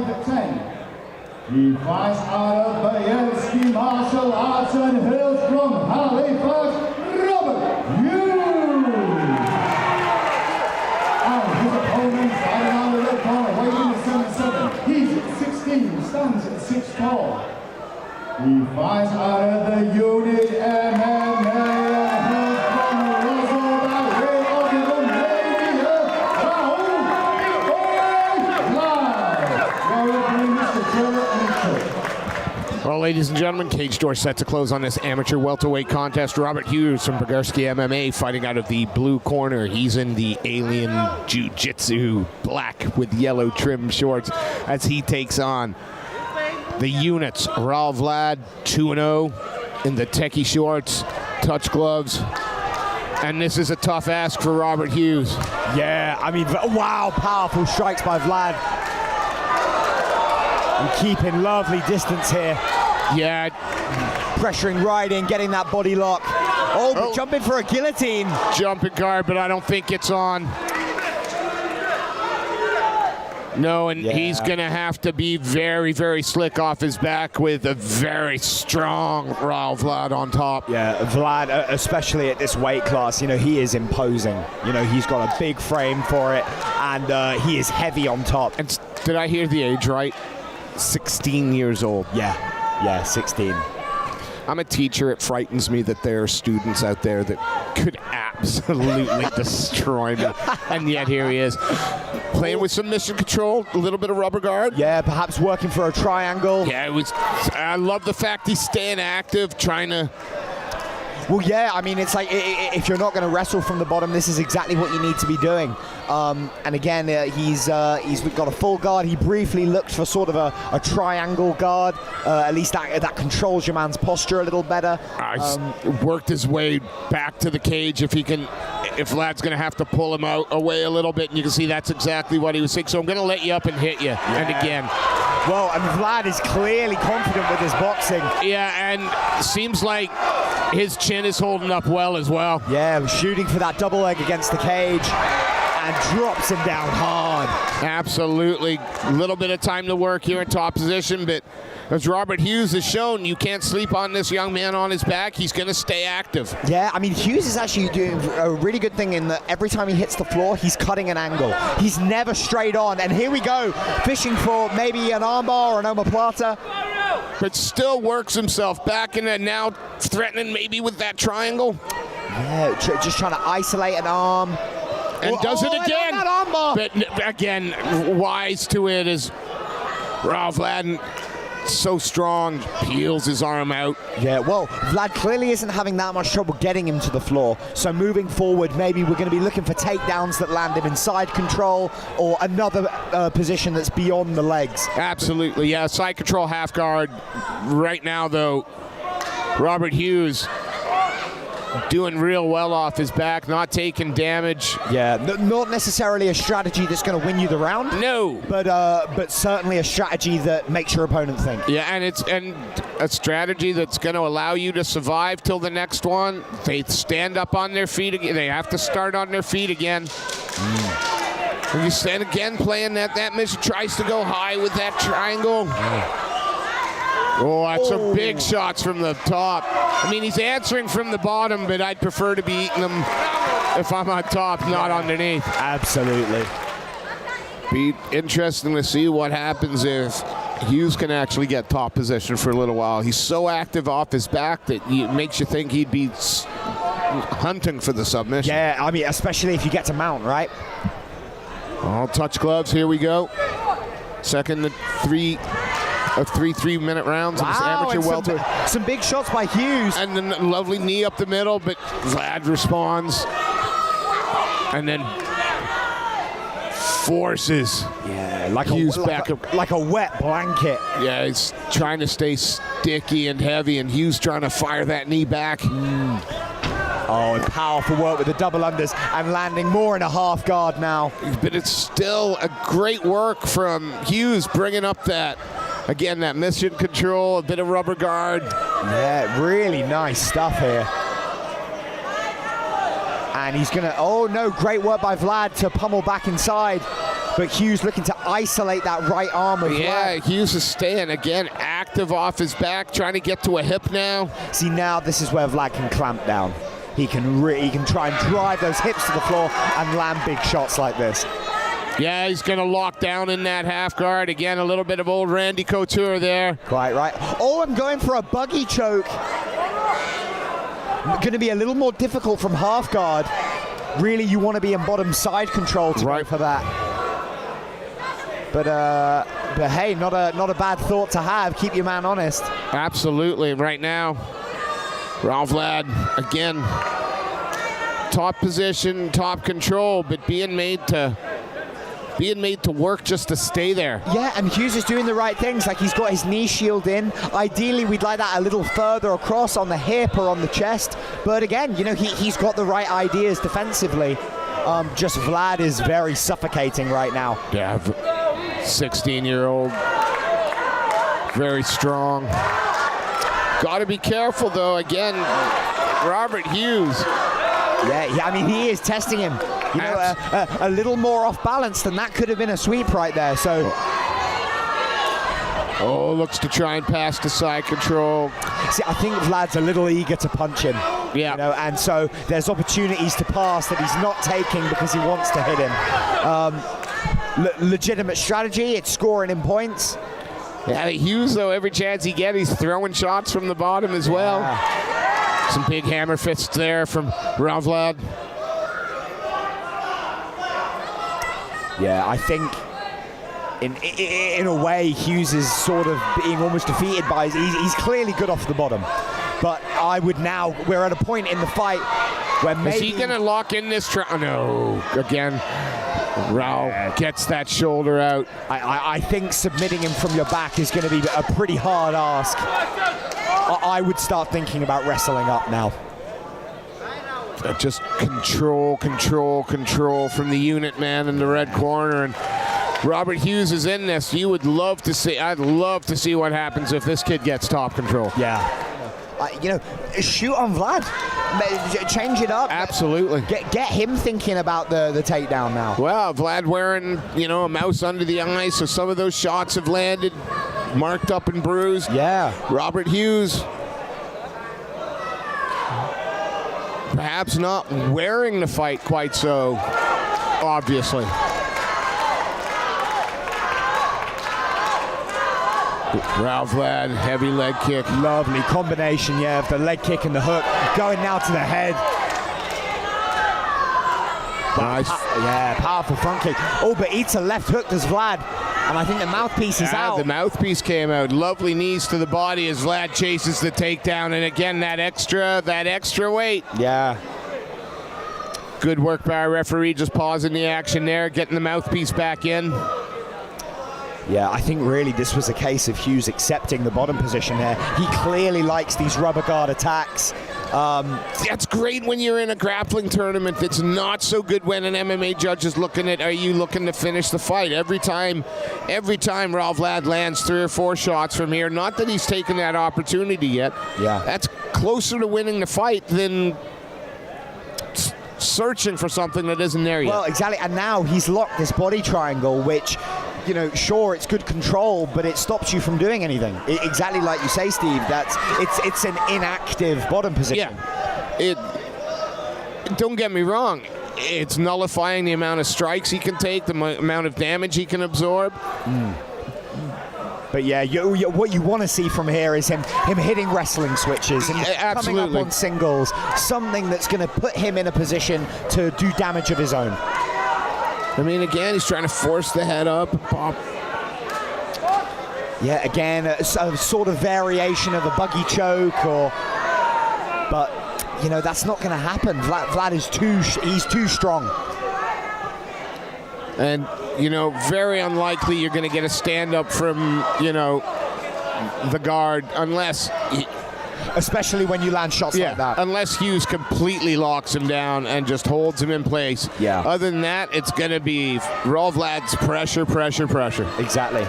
5'10". He fights out of Bayelski Martial Arts and hails from Halifax, Robert Hughes. And his opponent fighting out of the red corner, weighing at 77. He's at 16, stands at 6'4". He fights out of the unit MMA. Well, ladies and gentlemen, cage door set to close on this amateur welterweight contest. Robert Hughes from Bogarski MMA fighting out of the blue corner. He's in the Alien Jiu-Jitsu black with yellow trim shorts as he takes on the units. Raul Vlad 2-0 in the techie shorts, touch gloves. And this is a tough ask for Robert Hughes. Yeah, I mean, wow, powerful strikes by Vlad. And keeping lovely distance here. Yeah. Pressuring right in, getting that body lock. Oh, jumping for a guillotine. Jumping guard, but I don't think it's on. No, and he's going to have to be very, very slick off his back with a very strong Raul Vlad on top. Yeah, Vlad, especially at this weight class, you know, he is imposing. You know, he's got a big frame for it, and he is heavy on top. And did I hear the age right? 16 years old. Yeah, 16. I'm a teacher. It frightens me that there are students out there that could absolutely destroy me. And yet here he is. Playing with some mission control, a little bit of rubber guard. Yeah, perhaps working for a triangle. Yeah, I love the fact he's staying active, trying to... Well, yeah, I mean, it's like if you're not going to wrestle from the bottom, this is exactly what you need to be doing. And again, he's got a full guard. He briefly looked for sort of a triangle guard. At least that controls your man's posture a little better. Worked his way back to the cage if Vlad's going to have to pull him away a little bit. And you can see that's exactly what he was saying. So I'm going to let you up and hit you. Yeah. And again. Well, and Vlad is clearly confident with his boxing. Yeah, and seems like his chin is holding up well as well. Yeah, shooting for that double leg against the cage and drops him down hard. Absolutely. A little bit of time to work here in top position, but as Robert Hughes has shown, you can't sleep on this young man on his back. He's going to stay active. Yeah, I mean, Hughes is actually doing a really good thing in that every time he hits the floor, he's cutting an angle. He's never straight on. And here we go, fishing for maybe an armbar or an omoplata. But still works himself back in, and now threatening maybe with that triangle. Yeah, just trying to isolate an arm. And does it again. That armbar. But again, wise to it is Raul Vlad. So strong, peels his arm out. Yeah, well, Vlad clearly isn't having that much trouble getting him to the floor. So moving forward, maybe we're going to be looking for takedowns that land him inside control or another position that's beyond the legs. Absolutely, yeah. Side control, half guard. Right now, though, Robert Hughes doing real well off his back, not taking damage. Yeah, not necessarily a strategy that's going to win you the round. No, but certainly a strategy that makes your opponent think. Yeah, and it's a strategy that's going to allow you to survive till the next one. They stand up on their feet again. They have to start on their feet again. And you stand again playing that mission. Tries to go high with that triangle. Oh, that's some big shots from the top. I mean, he's answering from the bottom, but I'd prefer to be eating them if I'm on top, not underneath. Absolutely. Be interesting to see what happens if Hughes can actually get top position for a little while. He's so active off his back that it makes you think he'd be hunting for the submission. Yeah, I mean, especially if you get to mount, right? All touch gloves, here we go. Second of three 3-minute rounds in this amateur welter. Some big shots by Hughes. And then a lovely knee up the middle, but Vlad responds. And then forces Hughes back up. Like a wet blanket. Yeah, he's trying to stay sticky and heavy, and Hughes trying to fire that knee back. Oh, and powerful work with the double unders and landing more in a half guard now. But it's still a great work from Hughes, bringing up that, again, that mission control, a bit of rubber guard. Yeah, really nice stuff here. And he's gonna, oh no, great work by Vlad to pummel back inside. but Hughes looking to isolate that right arm of Yeah, Vlad. Hughes is staying, again, active off his back, trying to get to a hip now. See, now this is where Vlad can clamp down. He can try and drive those hips to the floor and land big shots like this. Yeah, he's going to lock down in that half guard. Again, a little bit of old Randy Couture there. Quite right. Oh, I'm going for a buggy choke. Going to be a little more difficult from half guard. Really, you want to be in bottom side control to go for that. But hey, not a bad thought to have. Keep your man honest. Absolutely. Right now, Raul Vlad, again, top position, top control, but being made to work just to stay there. Yeah, and Hughes is doing the right things. Like, he's got his knee shield in. Ideally, we'd like that a little further across on the hip or on the chest. But again, you know, he's got the right ideas defensively. Just Vlad is very suffocating right now. Yeah, 16-year-old, very strong. Got to be careful, though. Again, Robert Hughes. Yeah, I mean, he is testing him. You know, a little more off balance than that could have been a sweep right there. So, looks to try and pass to side control. see, I think Vlad's a little eager to punch him. Yeah. You know, and so there's opportunities to pass that he's not taking because he wants to hit him. Legitimate strategy. It's scoring in points. Yeah, Hughes, though, every chance he gets, he's throwing shots from the bottom as well. Yeah. Some big hammer fists there from Raul Vlad. Yeah, I think in a way Hughes is sort of being almost defeated by he's clearly good off the bottom, but we're at a point in the fight where maybe... Is he gonna lock in this no, again, Raul gets that shoulder out. I think submitting him from your back is going to be a pretty hard ask. I would start thinking about wrestling up now. Just control from the unit man in the red corner, and Robert Hughes is in this. I'd love to see what happens if this kid gets top control. Yeah. You know, shoot on Vlad. Change it up. Absolutely. Get him thinking about the takedown now. Well, Vlad wearing, a mouse under the eye, so some of those shots have landed, marked up and bruised. Yeah. Robert Hughes, perhaps not wearing the fight quite so obviously. Raul Vlad, heavy leg kick. Lovely combination, yeah, of the leg kick and the hook. Going now to the head. Nice. Yeah, powerful front kick. Oh, but eats a left hook, does Vlad. And I think the mouthpiece is out. The mouthpiece came out. Lovely knees to the body as Vlad chases the takedown. And again, that extra weight. Yeah. Good work by our referee, just pausing the action there, getting the mouthpiece back in. Yeah, I think really this was a case of Hughes accepting the bottom position there. He clearly likes these rubber guard attacks. That's great when you're in a grappling tournament. It's not so good when an MMA judge is looking at, are you looking to finish the fight? Every time Raul Vlad lands 3 or 4 shots from here, not that he's taken that opportunity yet. Yeah. That's closer to winning the fight than searching for something that isn't there yet. Well, exactly, and now he's locked this body triangle, which, sure, it's good control, but it stops you from doing anything. Exactly like you say, Steve. It's an inactive bottom position. Yeah. Don't get me wrong. It's nullifying the amount of strikes he can take, the amount of damage he can absorb. But yeah, what you want to see from here is him hitting wrestling switches and coming up on singles, something that's going to put him in a position to do damage of his own. I mean, again, he's trying to force the head up, pop. Yeah, again, a sort of variation of a buggy choke, but that's not going to happen. Vlad is he's too strong. And, very unlikely you're going to get a stand-up from, the guard, unless... Especially when you land shots like that. Unless Hughes completely locks him down and just holds him in place. Yeah. Other than that, it's going to be Raul Vlad's pressure. Exactly.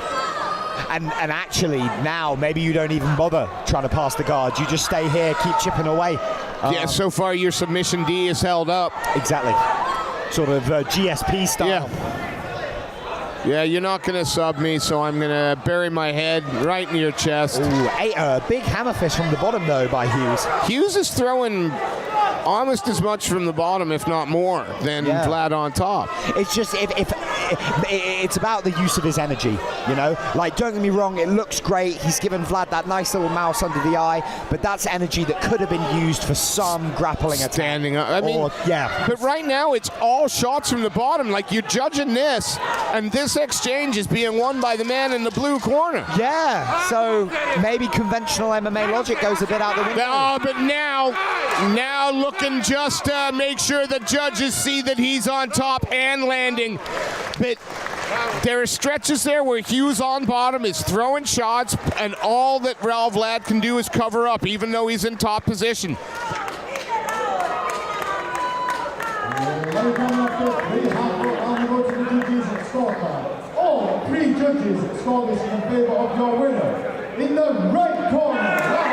And actually, now, maybe you don't even bother trying to pass the guard. You just stay here, keep chipping away. So far your submission D is held up. Exactly. Sort of GSP style. Yeah. Yeah, you're not going to sub me, so I'm going to bury my head right in your chest. Ooh, big hammer fist from the bottom, though, by Hughes. Hughes is throwing almost as much from the bottom, if not more, than Vlad on top. It's just, it's about the use of his energy, you know? Like, don't get me wrong, it looks great. He's given Vlad that nice little mouse under the eye, but that's energy that could have been used for some grappling attack. Standing up. I mean, but right now, it's all shots from the bottom. Like, you're judging this, and this exchange is being won by the man in the blue corner. Yeah, so maybe conventional MMA logic goes a bit out the window. Oh, but now looking just to make sure the judges see that he's on top and landing. But there are stretches there where Hughes on bottom is throwing shots, and all that Raul Vlad can do is cover up, even though he's in top position. All three judges score this in favor of your winner. In the right corner,